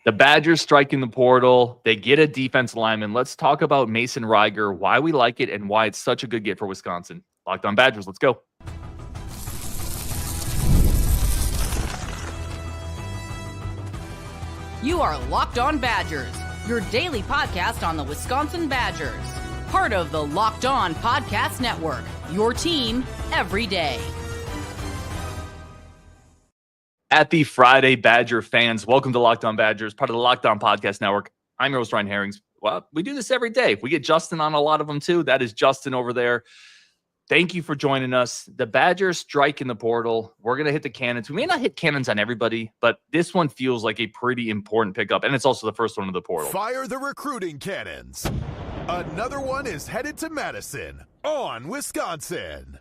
The Badgers striking the portal. They get a defense lineman. Let's talk about Mason Reiger, why we like it, and why it's such a good get for Wisconsin. Locked on Badgers. Let's go. You are Locked On Badgers, your daily podcast on the Wisconsin Badgers. Part of the Locked On Podcast Network, your team every day. Happy Friday, Badger fans. Welcome to Locked On Badgers, part of the Locked On Podcast Network. I'm your host, Ryan Herrings. Well, we do this every day. We get Justin on a lot of them, too. That is Justin over there. Thank you for joining us. The Badgers strike in the portal. We're going to hit the cannons. We may not hit cannons on everybody, but this one feels like a pretty important pickup, and it's also the first one in the portal. Fire the recruiting cannons. Another one is headed to Madison on Wisconsin.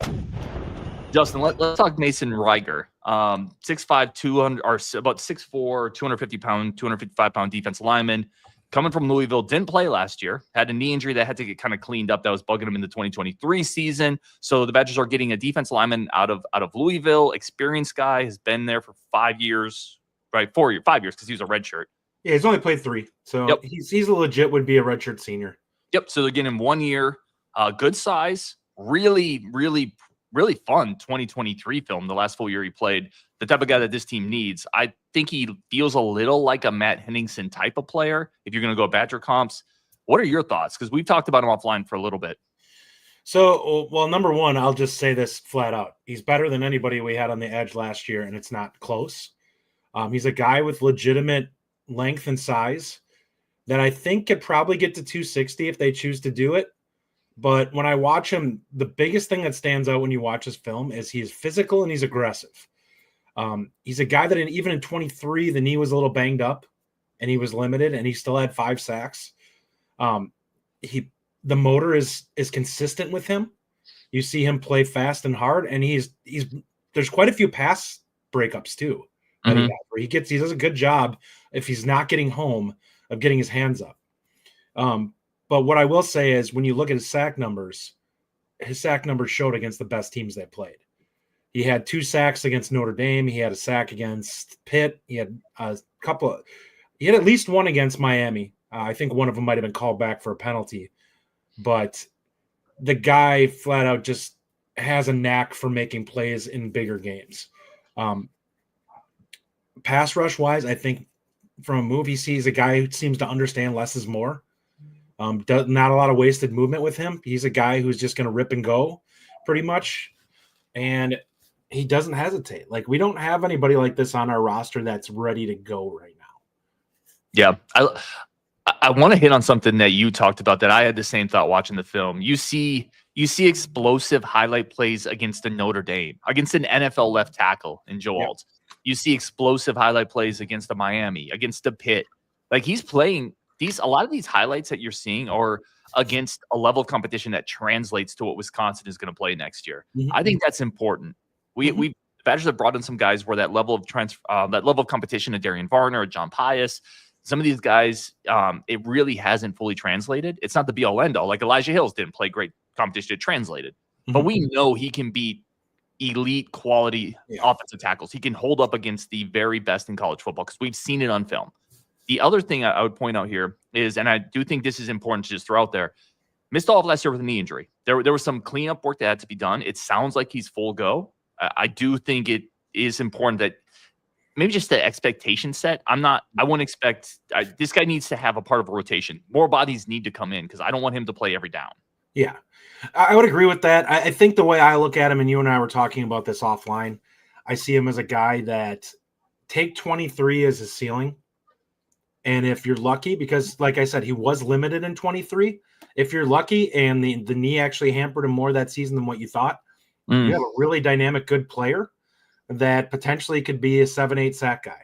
Justin, let's talk Mason Reiger. 6'5", 200, or about 6'4", 250-pound, 255-pound defensive lineman. Coming from Louisville, didn't play last year. Had a knee injury that had to get kind of cleaned up. That was bugging him in the 2023 season. So the Badgers are getting a defense lineman out of Louisville. Experienced guy, has been there for 5 years, right? 5 years because he was a redshirt. Yeah, he's only played 3. So yep. he's a legit would be a redshirt senior. Yep. So they're getting him 1 year, good size, really fun 2023 film, the last full year he played, the type of guy that this team needs. I think he feels a little like a Matt Henningsen type of player if you're going to go Badger comps. What are your thoughts? Because we've talked about him offline for a little bit. So, well, number one, I'll just say this flat out. He's better than anybody we had on the edge last year, and it's not close. He's a guy with legitimate length and size that I think could probably get to 260 if they choose to do it. But when I watch him, the biggest thing that stands out when you watch his film is he's physical and he's aggressive. He's a guy that even in 23, the knee was a little banged up and he was limited and he still had 5 sacks. The motor is consistent with him. You see him play fast and hard, and there's quite a few pass breakups too. Mm-hmm. He does a good job if he's not getting home of getting his hands up. But what I will say is when you look at his sack numbers showed against the best teams they played. He had 2 sacks against Notre Dame. He had a sack against Pitt. He had at least one against Miami. I think one of them might have been called back for a penalty. But the guy flat out just has a knack for making plays in bigger games. Pass rush wise, I think from a move, he sees a guy who seems to understand less is more. Not a lot of wasted movement with him. He's a guy who's just going to rip and go pretty much. And he doesn't hesitate. Like, we don't have anybody like this on our roster that's ready to go right now. Yeah. I want to hit on something that you talked about that I had the same thought watching the film. You see explosive highlight plays against the Notre Dame, against an NFL left tackle in Joe Alt. You see explosive highlight plays against the Miami, against the Pitt. Like, he's playing a lot of these highlights that you're seeing are against a level of competition that translates to what Wisconsin is going to play next year. Mm-hmm. I think that's important. The Badgers have brought in some guys where that level of competition, a Darian Varner, a John Pius, some of these guys, it really hasn't fully translated. It's not the be-all, end-all. Like Elijah Hills didn't play great competition. It translated. Mm-hmm. But we know he can beat elite quality offensive tackles. He can hold up against the very best in college football because we've seen it on film. The other thing I would point out here is, and I do think this is important to just throw out there, missed all of last year with a knee injury. There was some cleanup work that had to be done. It sounds like he's full go. I do think it is important that maybe just the expectation set. I wouldn't expect this guy needs to have a part of a rotation. More bodies need to come in because I don't want him to play every down. Yeah, I would agree with that. I think the way I look at him, and you and I were talking about this offline, I see him as a guy that take 23 as his ceiling. And if you're lucky, because like I said, he was limited in 23. If you're lucky and the knee actually hampered him more that season than what you thought, you have a really dynamic, good player that potentially could be a 7-8 sack guy.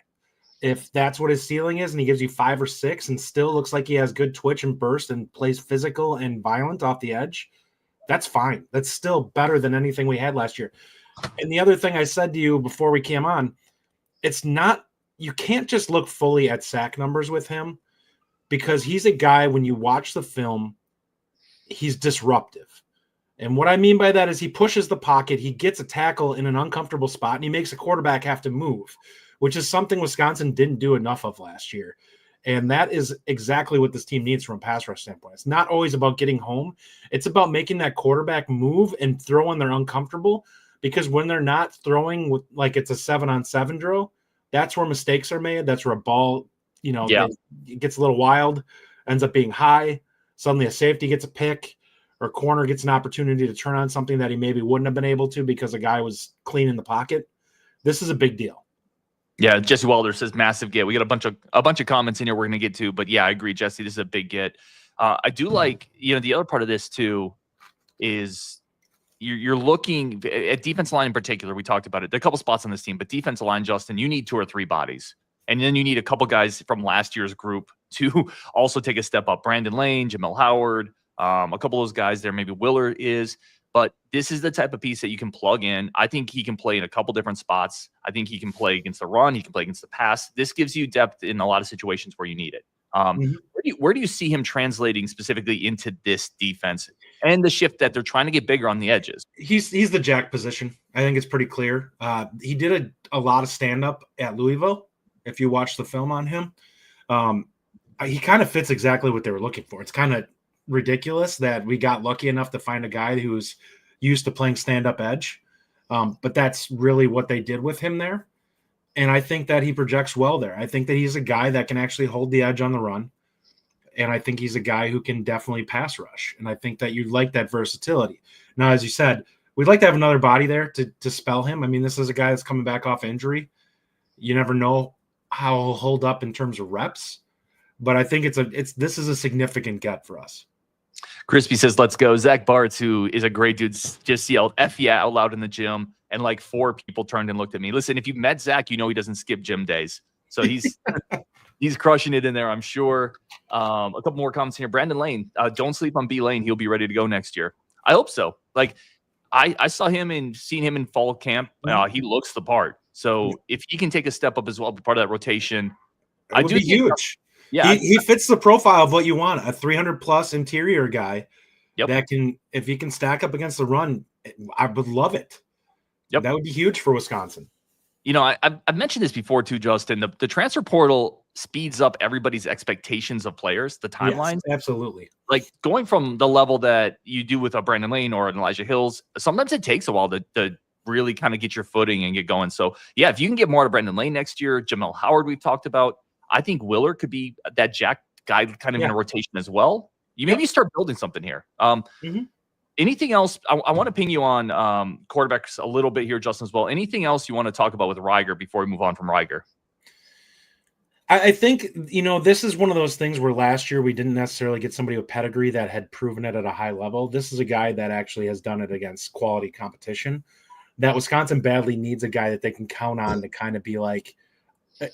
If that's what his ceiling is and he gives you 5 or 6 and still looks like he has good twitch and burst and plays physical and violent off the edge, that's fine. That's still better than anything we had last year. And the other thing I said to you before we came on, you can't just look fully at sack numbers with him because he's a guy, when you watch the film, he's disruptive. And what I mean by that is he pushes the pocket, he gets a tackle in an uncomfortable spot, and he makes a quarterback have to move, which is something Wisconsin didn't do enough of last year. And that is exactly what this team needs from a pass rush standpoint. It's not always about getting home. It's about making that quarterback move and throw when they're uncomfortable, because when they're not throwing with like it's a 7-on-7 drill, that's where mistakes are made. That's where a ball, it gets a little wild, ends up being high. Suddenly a safety gets a pick or corner gets an opportunity to turn on something that he maybe wouldn't have been able to because a guy was clean in the pocket. This is a big deal. Yeah, Jesse Wilder says massive get. We got a bunch of comments in here we're going to get to, but yeah, I agree, Jesse. This is a big get. I do like, the other part of this too is you're looking at defensive line in particular. We talked about it. There are a couple spots on this team, but defensive line, Justin, you need 2 or 3 bodies, and then you need a couple guys from last year's group to also take a step up. Brandon Lane, Jamel Howard, a couple of those guys there. Maybe Willard is. But this is the type of piece that you can plug in. I think he can play in a couple different spots. I think he can play against the run. He can play against the pass. This gives you depth in a lot of situations where you need it. Where do you see him translating specifically into this defense and the shift that they're trying to get bigger on the edges? He's the jack position. I think it's pretty clear. He did a lot of stand-up at Louisville. If you watch the film on him, he kind of fits exactly what they were looking for. It's kind of ridiculous that we got lucky enough to find a guy who's used to playing stand-up edge, but that's really what they did with him there, and I think that he projects well there. I think that he's a guy that can actually hold the edge on the run, and I think he's a guy who can definitely pass rush, and I think that you'd like that versatility. Now, as you said, we'd like to have another body there to spell him. I mean, this is a guy that's coming back off injury. You never know how he'll hold up in terms of reps, but I think this is a significant get for us. Crispy says, let's go. Zach Bartz, who is a great dude, just yelled F yeah out loud in the gym, and like 4 people turned and looked at me. Listen, if you've met Zach, you know he doesn't skip gym days. So he's he's crushing it in there, I'm sure. A couple more comments here. Brandon Lane, don't sleep on B Lane. He'll be ready to go next year. I hope so. Like, I saw him and seen him in fall camp. He looks the part. So if he can take a step up as well, be part of that rotation, it would be huge. Yeah, he fits the profile of what you want, a 300-plus interior guy that can, if he can stack up against the run, I would love it. Yep. That would be huge for Wisconsin. I've mentioned this before too, Justin. The transfer portal speeds up everybody's expectations of players, the timeline. Yes, absolutely. Like going from the level that you do with a Brandon Lane or an Elijah Hills, sometimes it takes a while to really kind of get your footing and get going. So, yeah, if you can get more to Brandon Lane next year, Jamel Howard we've talked about, I think Willard could be that jack guy kind of in a rotation as well. You maybe start building something here. Anything else? I want to ping you on quarterbacks a little bit here, Justin, as well. Anything else you want to talk about with Reiger before we move on from Reiger? I think, this is one of those things where last year we didn't necessarily get somebody with pedigree that had proven it at a high level. This is a guy that actually has done it against quality competition. That Wisconsin badly needs a guy that they can count on to kind of be like,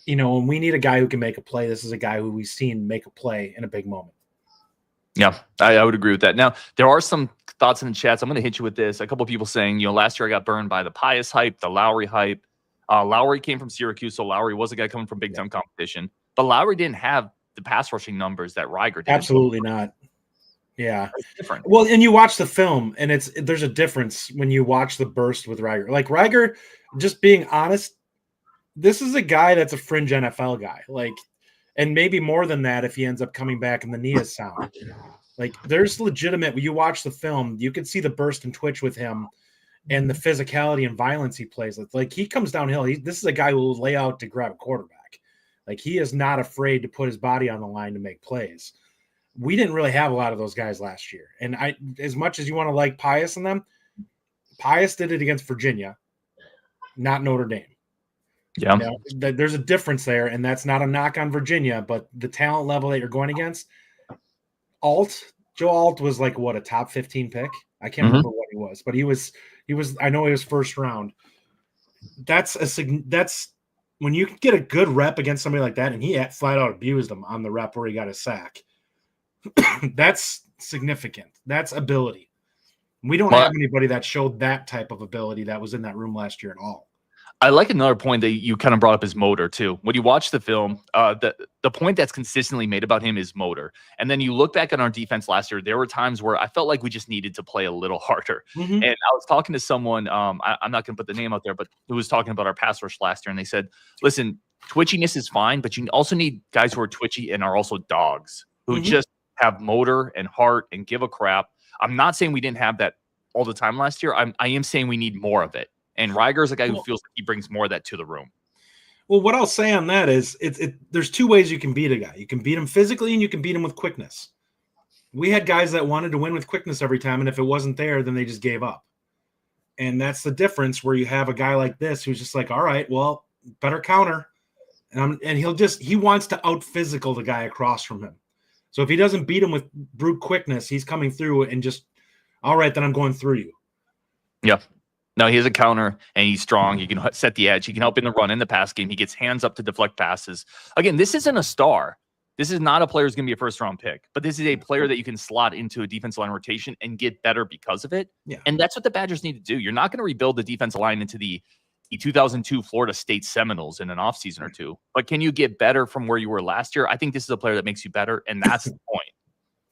when we need a guy who can make a play, this is a guy who we've seen make a play in a big moment. Yeah, I would agree with that. Now, there are some thoughts in the chats. I'm going to hit you with this. A couple of people saying, last year I got burned by the Pius hype, the Lowry hype. Lowry came from Syracuse, so Lowry was a guy coming from Big Ten competition. But Lowry didn't have the pass rushing numbers that Reiger did. Absolutely not. Yeah. It's different. Well, and you watch the film, and there's a difference when you watch the burst with Reiger. Like Reiger, just being honest, this is a guy that's a fringe NFL guy. Like, and maybe more than that if he ends up coming back and the knee is sound. Like, there's legitimate, when you watch the film, you can see the burst and twitch with him and the physicality and violence he plays with. Like, he comes downhill. This is a guy who will lay out to grab a quarterback. Like, he is not afraid to put his body on the line to make plays. We didn't really have a lot of those guys last year. And as much as you want to like Pius and them, Pius did it against Virginia, not Notre Dame. Yeah. There's a difference there, and that's not a knock on Virginia, but the talent level that you're going against, Joe Alt was like, what, a top 15 pick? I can't remember what he was, but he was, I know he was first round. That's when you get a good rep against somebody like that, and he flat out abused him on the rep where he got a sack. That's significant. That's ability. We don't have anybody that showed that type of ability that was in that room last year at all. I like another point that you kind of brought up is motor too. When you watch the film, the point that's consistently made about him is motor. And then you look back on our defense last year, there were times where I felt like we just needed to play a little harder. And I was talking to someone, I'm not going to put the name out there, but who was talking about our pass rush last year. And they said, listen, twitchiness is fine, but you also need guys who are twitchy and are also dogs who just have motor and heart and give a crap. I'm not saying we didn't have that all the time last year. I am saying we need more of it. And Reiger is a guy who feels like he brings more of that to the room. Well, what I'll say on that is there's two ways you can beat a guy. You can beat him physically and you can beat him with quickness. We had guys that wanted to win with quickness every time, and if it wasn't there, then they just gave up. And that's the difference where you have a guy like this who's just like, all right, well, better counter. And he wants to out physical the guy across from him. So if he doesn't beat him with brute quickness, he's coming through and just, all right, then I'm going through you. Yeah. No, he has a counter and he's strong. He can set the edge. He can help in the run, in the pass game. He gets hands up to deflect passes. Again, this isn't a star. This is not a player who's going to be a first-round pick, but this is a player that you can slot into a defensive line rotation and get better because of it. Yeah. And that's what the Badgers need to do. You're not going to rebuild the defensive line into the 2002 Florida State Seminoles in an offseason or two, but can you get better from where you were last year? I think this is a player that makes you better, and that's the point.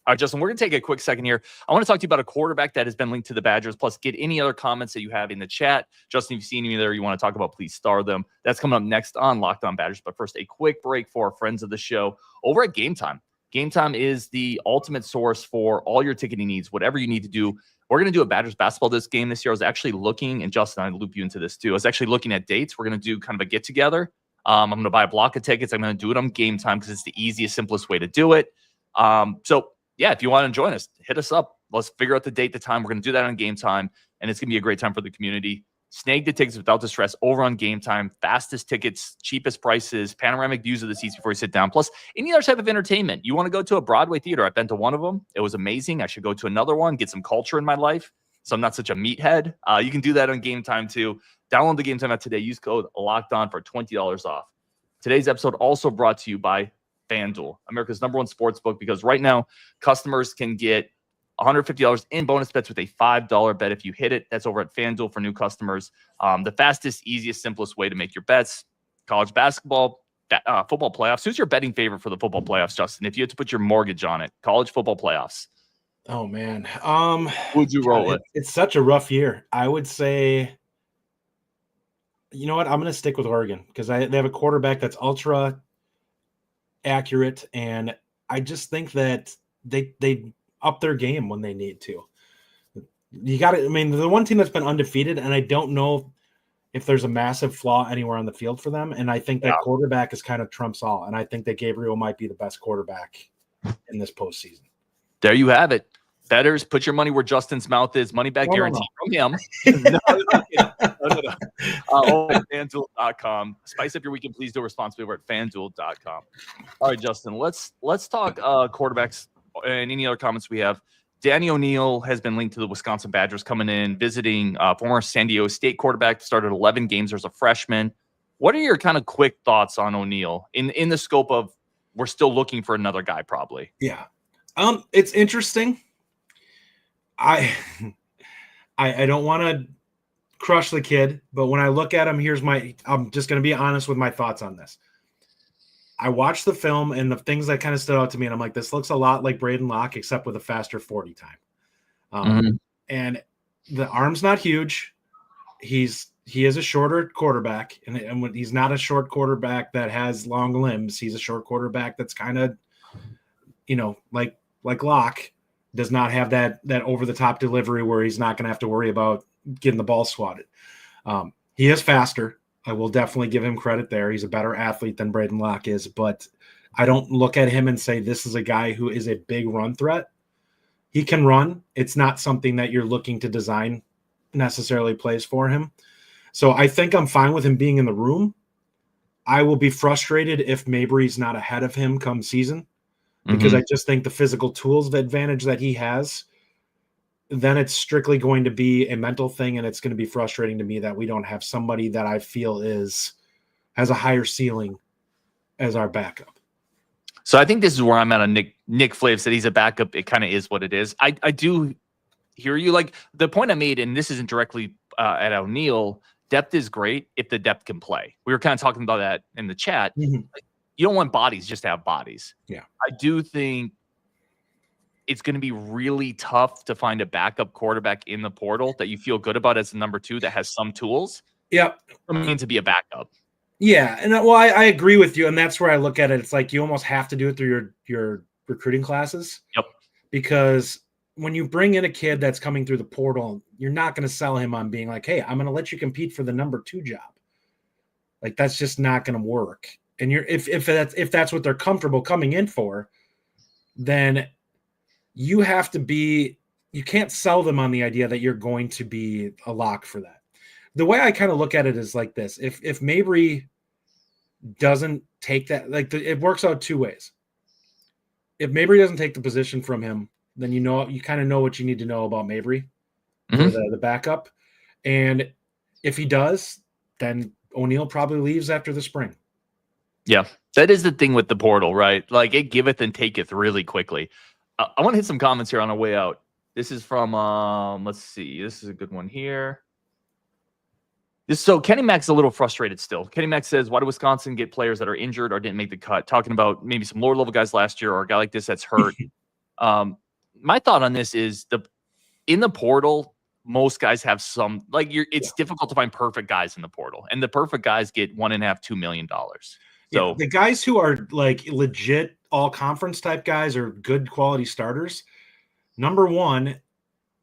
All right, Justin, we're going to take a quick second here. I want to talk to you about a quarterback that has been linked to the Badgers, plus get any other comments that you have in the chat. Justin, if you see any there you want to talk about, please star them. That's coming up next on Locked On Badgers. But first, a quick break for our friends of the show over at Gametime. Gametime is the ultimate source for all your ticketing needs, whatever you need to do. We're going to do a Badgers basketball this game this year. I was actually looking, and Justin, I loop you into this too. I was actually looking at dates. We're going to do kind of a get-together. I'm going to buy a block of tickets. I'm going to do it on Gametime because it's the easiest, simplest way to do it. So, yeah, if you want to join us, hit us up. Let's figure out the date, the time. We're going to do that on Gametime, and it's going to be a great time for the community. Snag the tickets without the stress over on Gametime. Fastest tickets, cheapest prices, panoramic views of the seats before you sit down. Plus, any other type of entertainment. You want to go to a Broadway theater. I've been to one of them. It was amazing. I should go to another one, get some culture in my life, so I'm not such a meathead. You can do that on Gametime, too. Download the Gametime app today. Use code LOCKEDON for $20 off. Today's episode also brought to you by FanDuel, America's #1 sports book, because right now, customers can get $150 in bonus bets with a $5 bet if you hit it. That's over at FanDuel for new customers. The fastest, easiest, simplest way to make your bets. College basketball, football playoffs. Who's your betting favorite for the football playoffs, Justin? If you had to put your mortgage on it, college football playoffs. Oh, man. Would you roll it? It's such a rough year. I would say, you know what? I'm going to stick with Oregon because they have a quarterback that's ultra accurate, and I just think that they up their game when they need to. You got to, I mean, the one team that's been undefeated, and I don't know if there's a massive flaw anywhere on the field for them, and I think that quarterback is kind of trumps all, and I think that Gabriel might be the best quarterback in this postseason. There you have it. Bettors, put your money where Justin's mouth is. Money back guarantee from him. No. FanDuel.com. Spice up your weekend. Please do responsibly. We're at FanDuel.com. All right, Justin, let's talk quarterbacks and any other comments we have. Danny O'Neal has been linked to the Wisconsin Badgers coming in, visiting former San Diego State quarterback, started 11 games as a freshman. What are your kind of quick thoughts on O'Neal in the scope of we're still looking for another guy probably? Yeah. It's interesting. I don't want to crush the kid, but when I look at him, I'm just going to be honest with my thoughts on this. I watched the film and the things that kind of stood out to me, and I'm like, this looks a lot like Braden Locke, except with a faster 40 time. And the arm's not huge. He is a shorter quarterback, and when he's not a short quarterback that has long limbs. He's a short quarterback that's kind of, like Locke. Does not have that over-the-top delivery where he's not going to have to worry about getting the ball swatted. He is faster. I will definitely give him credit there. He's a better athlete than Braden Locke is, but I don't look at him and say this is a guy who is a big run threat. He can run. It's not something that you're looking to design necessarily plays for him. So I think I'm fine with him being in the room. I will be frustrated if Mabry's not ahead of him come season, because I just think the physical tools, the advantage that he has, then it's strictly going to be a mental thing, and it's going to be frustrating to me that we don't have somebody that I feel has a higher ceiling as our backup. So I think this is where I'm at on Nick Flav said he's a backup. It kind of is what it is. I do hear you. Like the point I made, and this isn't directly at O'Neal, depth is great if the depth can play. We were kind of talking about that in the chat. You don't want bodies just to have bodies. Yeah. I do think it's going to be really tough to find a backup quarterback in the portal that you feel good about as the number 2 that has some tools. Yeah. For me to be a backup. Yeah, and I agree with you, and that's where I look at it. It's like you almost have to do it through your recruiting classes. Yep. Because when you bring in a kid that's coming through the portal, you're not going to sell him on being like, hey, I'm going to let you compete for the number 2 job. Like, that's just not going to work. And if that's what they're comfortable coming in for, then you can't sell them on the idea that you're going to be a lock for that. The way I kind of look at it is like this. If Mabry doesn't take that, it works out 2 ways. If Mabry doesn't take the position from him, then you kind of know what you need to know about Mabry for the backup. And if he does, then O'Neill probably leaves after the spring. Yeah, that is the thing with the portal, right? Like, it giveth and taketh really quickly. I want to hit some comments here on our way out. This is from, let's see. This is a good one here. So Kenny Mack's a little frustrated still. Kenny Mack says, why did Wisconsin get players that are injured or didn't make the cut? Talking about maybe some lower level guys last year or a guy like this that's hurt. My thought on this is in the portal, most guys have some, it's difficult to find perfect guys in the portal, and the perfect guys get $1.5 $2 million. So the guys who are like legit all conference type guys are good quality starters. Number one,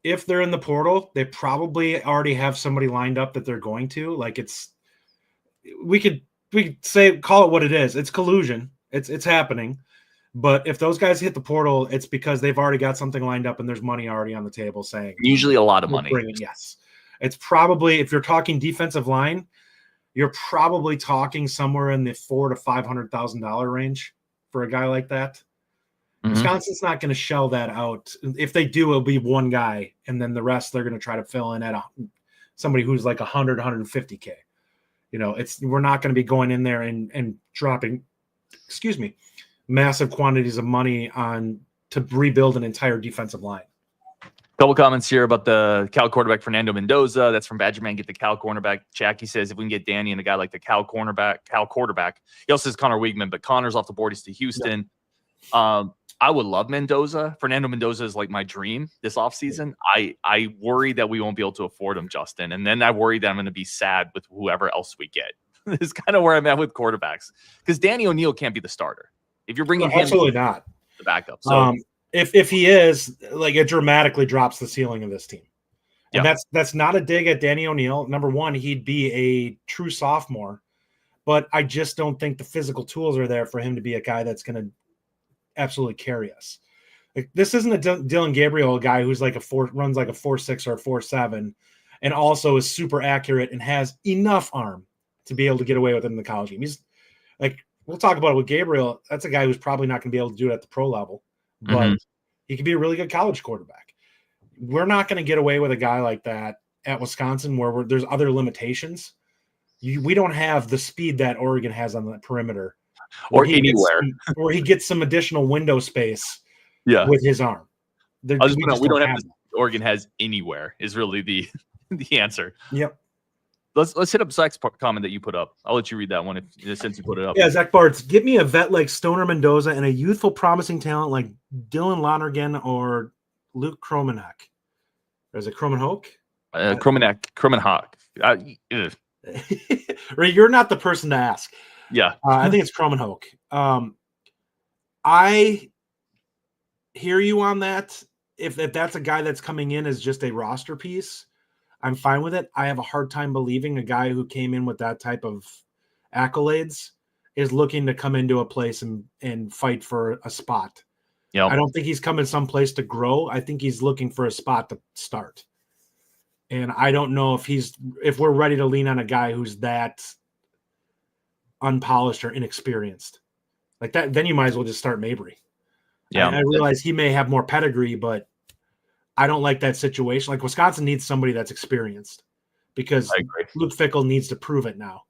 if they're in the portal, they probably already have somebody lined up that they're going to. Like, we could say, call it what it is. It's collusion. It's happening. But if those guys hit the portal, it's because they've already got something lined up and there's money already on the table saying. Usually a lot of money. Yes. It's probably, if you're talking defensive line, you're probably talking somewhere in the $400,000 to $500,000 range for a guy like that. Wisconsin's not going to shell that out. If they do, it'll be one guy, and then the rest they're going to try to fill in at somebody who's like 100, 150K. We're not going to be going in there and dropping, massive quantities of money to rebuild an entire defensive line. Couple comments here about the Cal quarterback Fernando Mendoza. That's from Badgerman. Get the Cal cornerback. Jackie says if we can get Danny and a guy like the Cal quarterback. He also says Connor Wiegman, but Connor's off the board. He's to Houston. Yep. I would love Mendoza. Fernando Mendoza is like my dream this offseason. I worry that we won't be able to afford him, Justin. And then I worry that I'm going to be sad with whoever else we get. This is kind of where I'm at with quarterbacks. Because Danny O'Neill can't be the starter. If you're bringing him, absolutely not the backup. So if he is, it dramatically drops the ceiling of this team. And that's not a dig at Danny O'Neill. Number one, he'd be a true sophomore. But I just don't think the physical tools are there for him to be a guy that's going to absolutely carry us. Like, this isn't a Dylan Gabriel guy who's runs like a 4.6 or a 4.7 and also is super accurate and has enough arm to be able to get away with it in the college game. He's like, we'll talk about it with Gabriel. That's a guy who's probably not going to be able to do it at the pro level, but he could be a really good college quarterback. We're not going to get away with a guy like that at Wisconsin where there's other limitations. We don't have the speed that Oregon has on the perimeter. Or anywhere. Or he gets some additional window space with his arm. We don't have Oregon has anywhere is really the answer. Yep. Let's hit up Zach's comment that you put up. I'll let you read that one since you put it up. Yeah, Zach Bartz, get me a vet like Stoner Mendoza and a youthful promising talent like Dylan Lonergan or Luke Kromenhoek. Or is it Kromenhoek? Kromenhoek. You're not the person to ask. Yeah. I think it's Kromenhoek. I hear you on that. If that's a guy that's coming in as just a roster piece, I'm fine with it. I have a hard time believing a guy who came in with that type of accolades is looking to come into a place and fight for a spot. Yeah. I don't think he's coming someplace to grow. I think he's looking for a spot to start. And I don't know if we're ready to lean on a guy who's that unpolished or inexperienced like that, then you might as well just start Mabry. Yeah. I realize he may have more pedigree, but I don't like that situation. Like, Wisconsin needs somebody that's experienced because Luke Fickell needs to prove it now.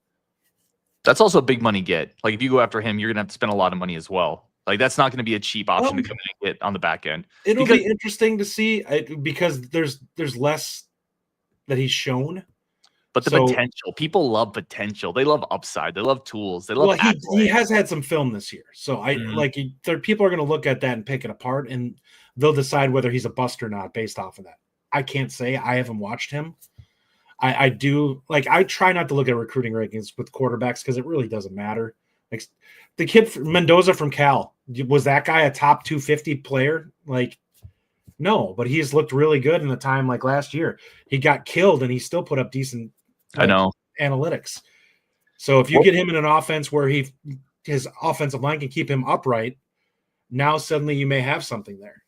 That's also a big money get. Like, if you go after him, you're going to have to spend a lot of money as well. Like, that's not going to be a cheap option to come in and get on the back end. It'll be interesting to see because there's less that he's shown. But the potential, people love potential. They love upside. They love tools. They love. Well, he has had some film this year, so people are going to look at that and pick it apart, and they'll decide whether he's a bust or not based off of that. I can't say. I haven't watched him. I do like, I try not to look at recruiting rankings with quarterbacks because it really doesn't matter. Like the kid Mendoza from Cal, was that guy a top 250 player? Like, no, but he's looked really good in the time like last year. He got killed and he still put up decent I know analytics. So if you get him in an offense where his offensive line can keep him upright, now suddenly you may have something there.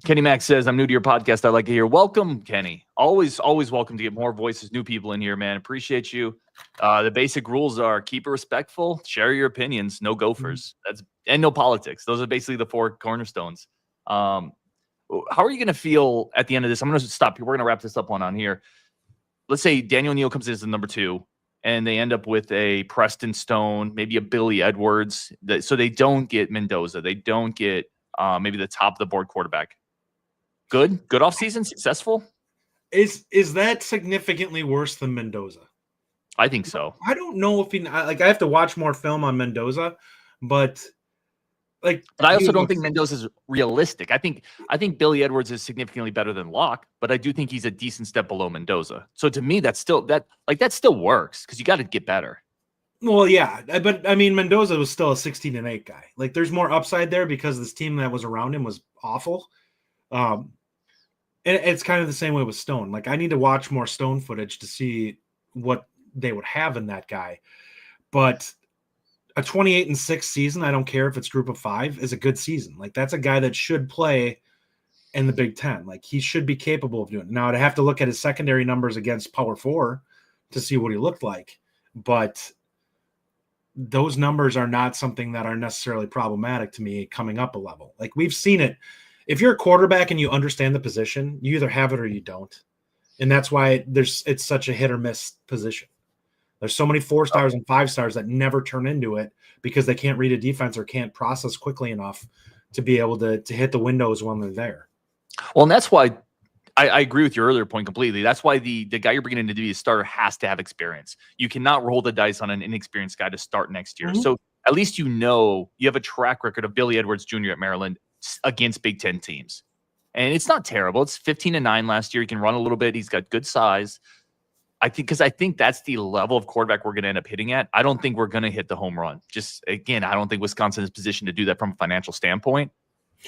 Kenny Mack says, I'm new to your podcast. I'd like to hear. Welcome, Kenny. Always welcome to get more voices, new people in here, man. Appreciate you. The basic rules are keep it respectful, share your opinions, no gophers. And no politics. Those are basically the 4 cornerstones. How are you going to feel at the end of this? I'm going to stop here. We're going to wrap this up on here. Let's say Daniel Neal comes in as the number 2, and they end up with a Preston Stone, maybe a Billy Edwards. So they don't get Mendoza. They don't get maybe the top of the board quarterback. Good offseason, successful. Is that significantly worse than Mendoza? I think so. I don't know if I have to watch more film on Mendoza, but I also don't think Mendoza's realistic. I think Billy Edwards is significantly better than Locke, but I do think he's a decent step below Mendoza. So to me, that still works because you got to get better. Well, yeah, but I mean, Mendoza was still a 16-8 guy. Like, there's more upside there because this team that was around him was awful. And it's kind of the same way with Stone. Like, I need to watch more Stone footage to see what they would have in that guy. But a 28-6 season, I don't care if it's group of 5, is a good season. Like, that's a guy that should play in the Big Ten. Like, he should be capable of doing it. Now, I'd have to look at his secondary numbers against Power 4 to see what he looked like. But those numbers are not something that are necessarily problematic to me coming up a level. Like, we've seen it. If you're a quarterback and you understand the position, you either have it or you don't. And that's why it's such a hit or miss position. There's so many 4 stars and 5 stars that never turn into it because they can't read a defense or can't process quickly enough to be able to hit the windows when they're there. Well, and that's why I agree with your earlier point completely. That's why the guy you're bringing in to be a starter has to have experience. You cannot roll the dice on an inexperienced guy to start next year. Mm-hmm. So at least you have a track record of Billy Edwards Jr. at Maryland against Big Ten teams. And it's not terrible. It's 15-9 last year. He can run a little bit. He's got good size. I think that's the level of quarterback we're going to end up hitting at. I don't think we're going to hit the home run. Just, again, I don't think Wisconsin is positioned to do that from a financial standpoint.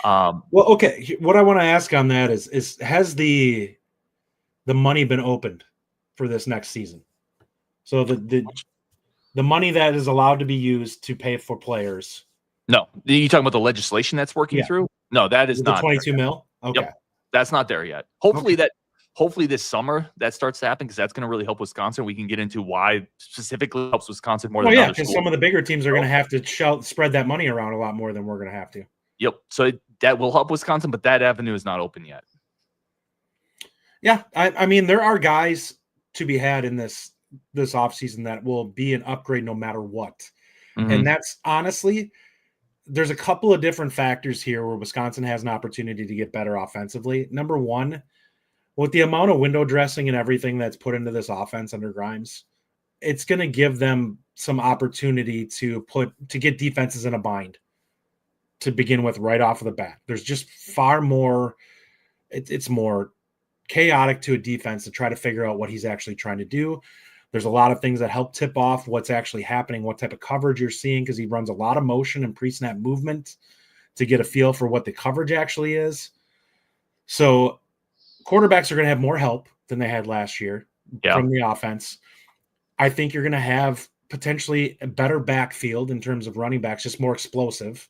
Well, okay. What I want to ask on that is has the money been opened for this next season? So the money that is allowed to be used to pay for players. No. Are you talking about the legislation that's working through? No, that is not. 22 mil? Okay. Yep. That's not there yet. Hopefully this summer that starts to happen because that's going to really help Wisconsin. We can get into why specifically helps Wisconsin more than other schools. Because some of the bigger teams are going to have to spread that money around a lot more than we're going to have to. Yep. So that will help Wisconsin, but that avenue is not open yet. Yeah. I mean, there are guys to be had in this offseason that will be an upgrade no matter what. Mm-hmm. And that's honestly – there's a couple of different factors here where Wisconsin has an opportunity to get better offensively. Number one, with the amount of window dressing and everything that's put into this offense under Grimes, it's going to give them some opportunity to get defenses in a bind to begin with right off of the bat. There's just far more, it's more chaotic to a defense to try to figure out what he's actually trying to do. There's a lot of things that help tip off what's actually happening, what type of coverage you're seeing, because he runs a lot of motion and pre-snap movement to get a feel for what the coverage actually is. So quarterbacks are going to have more help than they had last year from the offense. I think you're going to have potentially a better backfield in terms of running backs, just more explosive.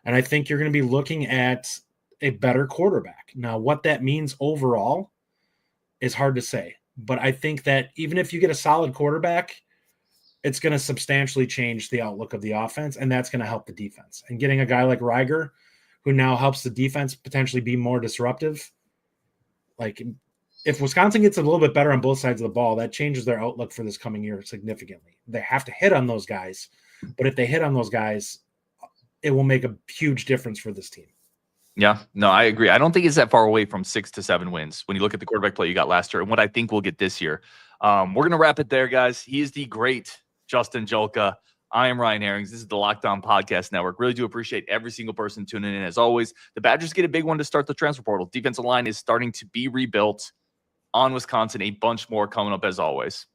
And I think you're going to be looking at a better quarterback. Now, what that means overall is hard to say. But I think that even if you get a solid quarterback, it's going to substantially change the outlook of the offense, and that's going to help the defense. And getting a guy like Reiger, who now helps the defense potentially be more disruptive, like if Wisconsin gets a little bit better on both sides of the ball, that changes their outlook for this coming year significantly. They have to hit on those guys, but if they hit on those guys, it will make a huge difference for this team. Yeah, no, I agree. I don't think it's that far away from 6 to 7 wins when you look at the quarterback play you got last year and what I think we'll get this year. We're going to wrap it there, guys. He is the great Justin Jolka. I am Ryan Herrings. This is the Locked On Podcast Network. Really do appreciate every single person tuning in. As always, the Badgers get a big one to start the transfer portal. Defensive line is starting to be rebuilt. on Wisconsin. A bunch more coming up as always.